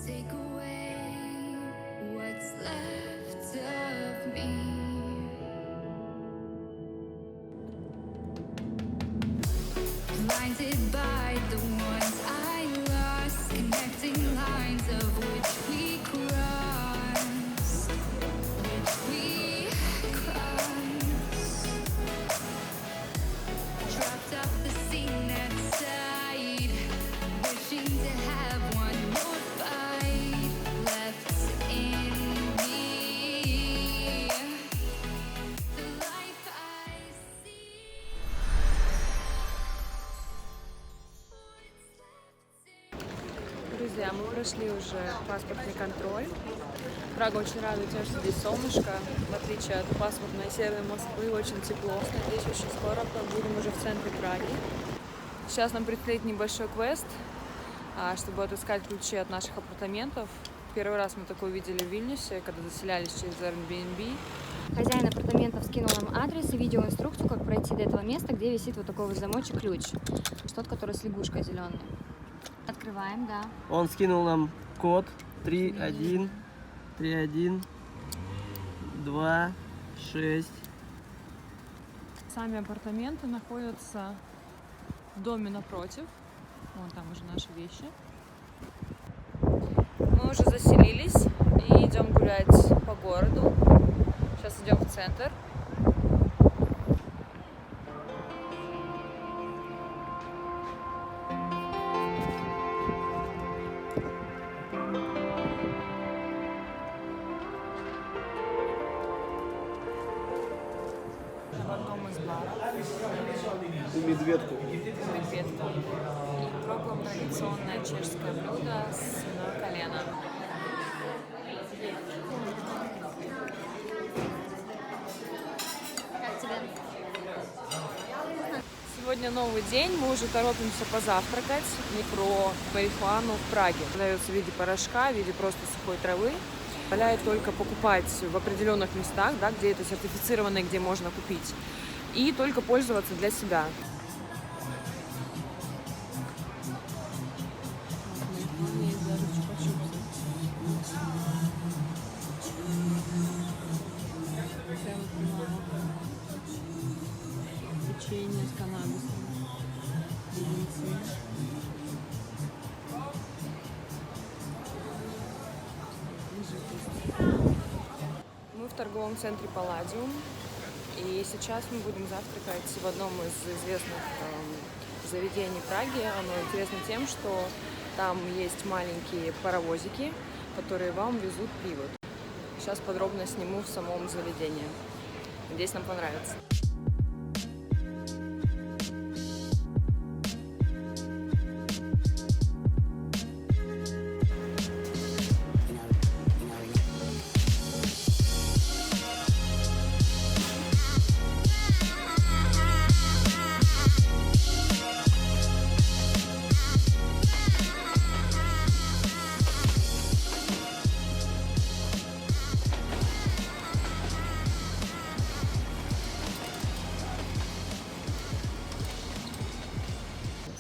Take away what's left of me. Blinded by the ones I lost, connecting lines of which we cross, dropped off the scene at sight, wishing to have one more fight left in me. The life I see. Друзья, мы прошли уже паспортный контроль. Прага очень радует тем, что здесь солнышко, в отличие от пасмурной северной Москвы, очень тепло. Надеюсь, очень скоро будем уже в центре Праги. Сейчас нам предстоит небольшой квест, чтобы отыскать ключи от наших апартаментов. Первый раз мы такое увидели в Вильнюсе, когда заселялись через Airbnb. Хозяин апартаментов скинул нам адрес и видеоинструкцию, как пройти до этого места, где висит вот такой вот замочек-ключ. Тот, который с лягушкой зеленый. Открываем, да. Он скинул нам код 3126. Сами апартаменты находятся в доме напротив. Вон там уже наши вещи. Мы уже заселились и идем гулять по городу. Сейчас идем в центр. В одном из баров. Медведку. Медведку. И пробуем традиционное чешское блюдо свиное колено. Как тебе? Сегодня новый день, мы уже торопимся позавтракать. Микро марихуану в Праге. Продается в виде порошка, в виде просто сухой травы. Позволяет только покупать в определенных местах, да, где это сертифицировано и где можно купить. И только пользоваться для себя. Печенье с каннабисом. Мы в торговом центре Палладиум. И сейчас мы будем завтракать в одном из известных заведений Праги. Оно интересно тем, что там есть маленькие паровозики, которые вам везут пиво. Сейчас подробно сниму в самом заведении. Надеюсь, нам понравится.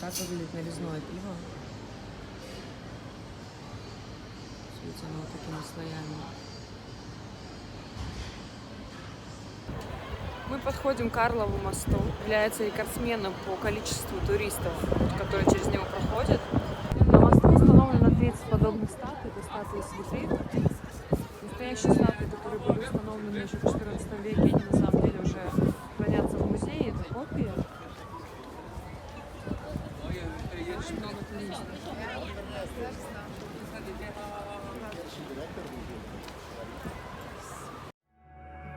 Так выглядит нарезное пиво. Видите, оно вот такими слоями. Мы подходим к Карлову мосту. Является рекордсменом по количеству туристов, которые через него проходят. На мосту установлено 30 подобных статуй. Это статуи святых. Настоящие статуи, которые были установлены еще в 14 веке, они на самом деле уже хранятся в музее. Это копии. Очень много туристов.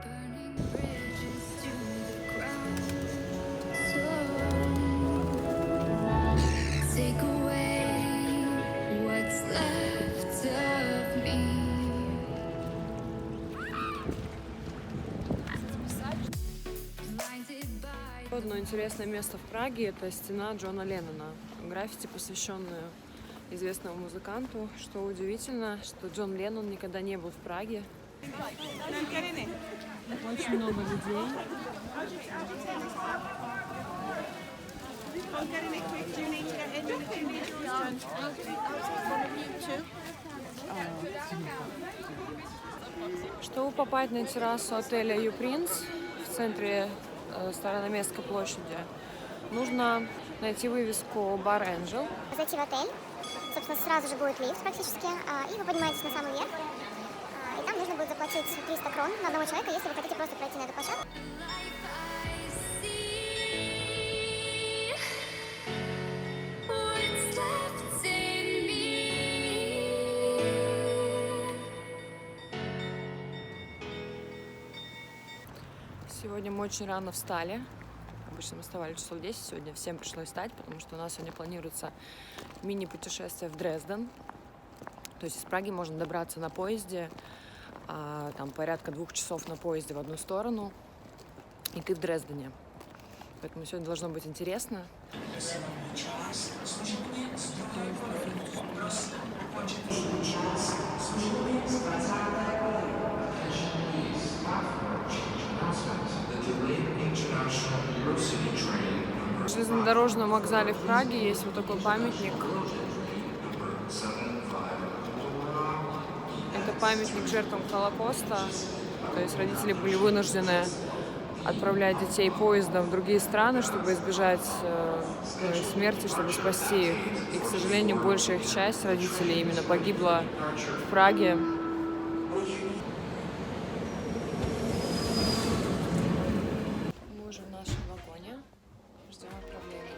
Burning bridges to the ground. So take away what's left of me. Blinded by Одно интересное место в Праге – это стена Джона Леннона. Граффити, посвященное известному музыканту. Что удивительно, что Джон Леннон никогда не был в Праге. Очень много людей. Чтобы попасть на террасу отеля «Юпринц» в центре Старонаместской площади, нужно найти вывеску «Бар Энджел». Зайти в отель, собственно, сразу же будет лифт практически, и вы поднимаетесь на самый верх, и там нужно будет заплатить 300 крон на одного человека, если вы хотите просто пройти на эту площадку. What's left in me? Сегодня мы очень рано встали. Обычно мы вставали часов 10, сегодня всем пришлось встать, потому что у нас сегодня планируется мини-путешествие в Дрезден. То есть из Праги можно добраться на поезде, там порядка 2 часов на поезде в одну сторону, и ты в Дрездене. Поэтому сегодня должно быть интересно. В железнодорожном вокзале в Праге есть вот такой памятник. Это памятник жертвам Холокоста. То есть родители были вынуждены отправлять детей поездом в другие страны, чтобы избежать смерти, чтобы спасти их. И, к сожалению, большая их часть родителей именно погибла в Праге. Мы уже в нашем вагоне. Ждем отправления.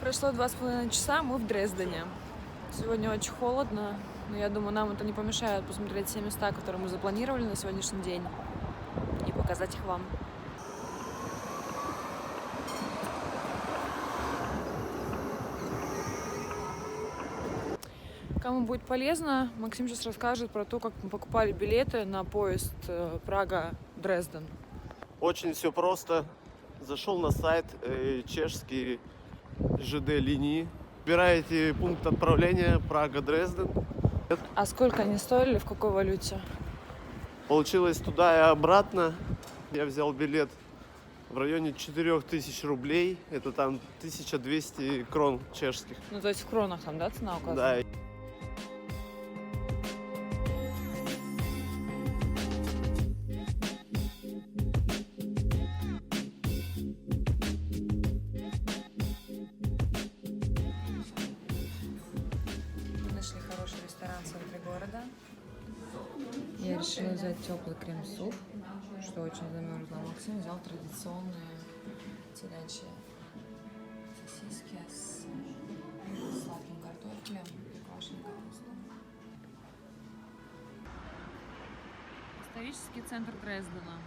Прошло 2,5 часа, мы в Дрездене. Сегодня очень холодно, но я думаю, нам это не помешает посмотреть все места, которые мы запланировали на сегодняшний день, и показать их вам. Кому будет полезно, Максим сейчас расскажет про то, как мы покупали билеты на поезд Прага-Дрезден. Очень все просто. Зашел на сайт чешский ЖД линии. Выбираете пункт отправления Прага-Дрезден. А сколько они стоили, в какой валюте? Получилось туда и обратно. Я взял билет в районе 4000 рублей. Это там 1200 крон чешских. Ну, то есть в кронах там, да, цена указана? Да. Мы нашли хороший ресторан в центре города. Я решила взять теплый крем-суп, что очень замерзло. Максим взял традиционные телячьи сосиски с сладким картофелем и квашеной капустой. Исторический центр Дрездена.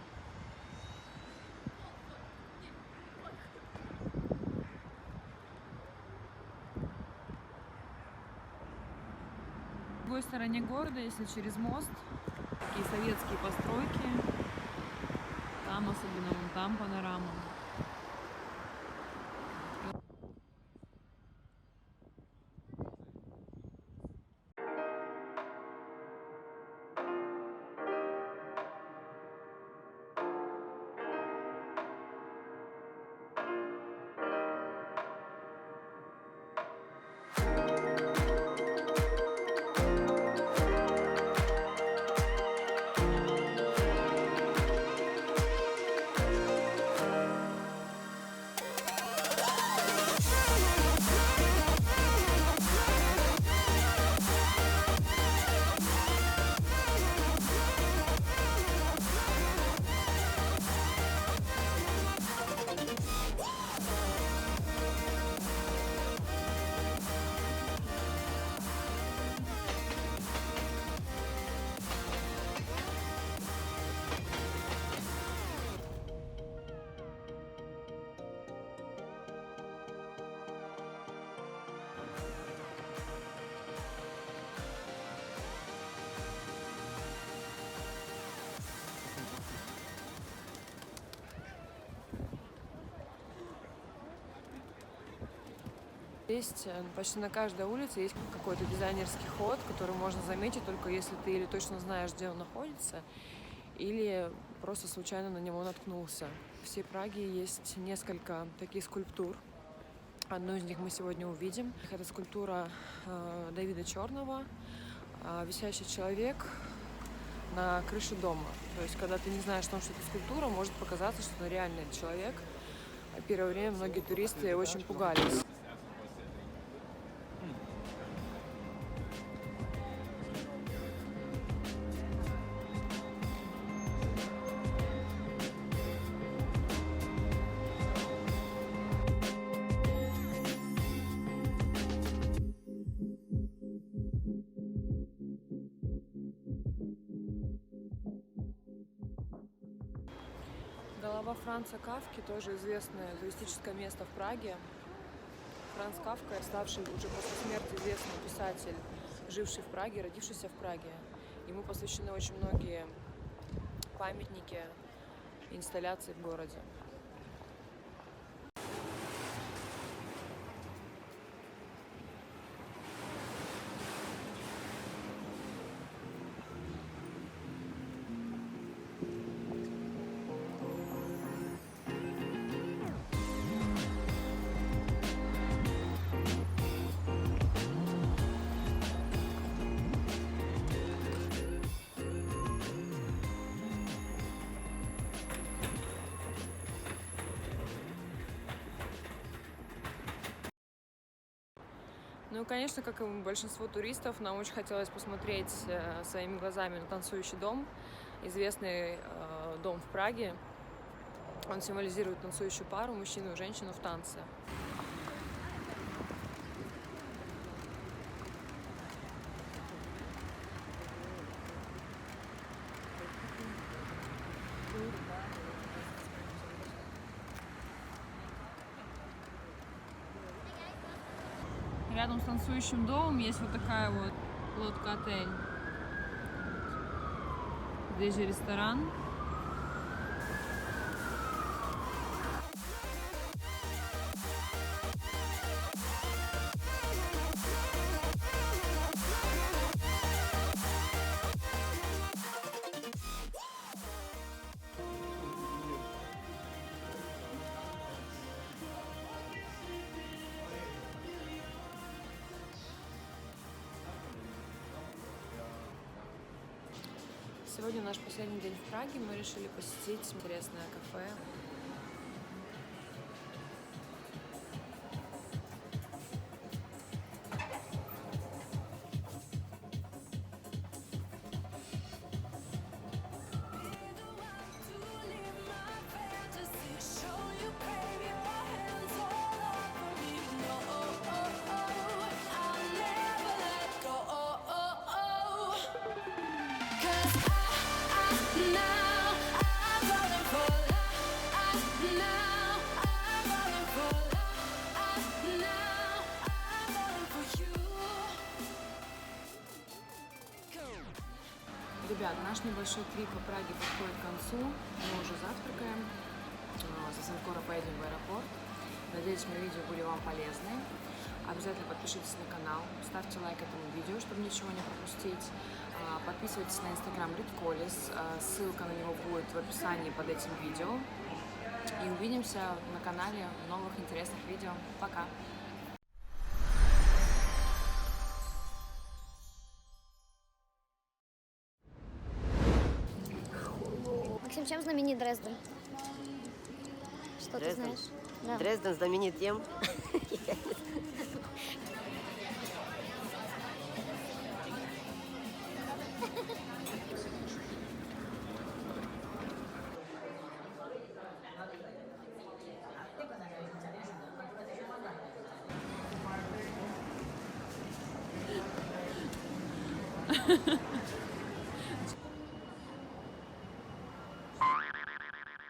В другой стороне города, если через мост, такие советские постройки. Там особенно вон там панорама. Есть почти на каждой улице есть какой-то дизайнерский ход, который можно заметить только если ты или точно знаешь, где он находится, или просто случайно на него наткнулся. В всей Праге есть несколько таких скульптур. Одну из них мы сегодня увидим. Это скульптура Давида Черного, висящий человек на крыше дома. То есть, когда ты не знаешь, что это скульптура, может показаться, что это реальный человек. Первое время многие туристы очень пугались. Голова Франца Кафки, тоже известное туристическое место в Праге. Франц Кафка, ставший уже после смерти известный писатель, живший в Праге, родившийся в Праге. Ему посвящены очень многие памятники, инсталляции в городе. Ну и, конечно, как и большинство туристов, нам очень хотелось посмотреть своими глазами на танцующий дом. Известный дом в Праге. Он символизирует танцующую пару, мужчину и женщину в танце. Рядом с танцующим домом есть вот такая вот лодка-отель. Здесь же ресторан. Сегодня наш последний день в Праге. Мы решили посетить интересное кафе. Ребят, наш небольшой трип по Праге подходит к концу. Мы уже завтракаем. Совсем скоро поедем в аэропорт. Надеюсь, мои видео были вам полезны. Обязательно подпишитесь на канал, ставьте лайк этому видео, чтобы ничего не пропустить. Подписывайтесь на инстаграм Ритколис. Ссылка на него будет в описании под этим видео. И увидимся на канале в новых интересных видео. Пока! Максим, чем знаменит Дрезден? Что ты Дрезден? знаешь? Да. Дрезден знаменит тем, Ha ha ha.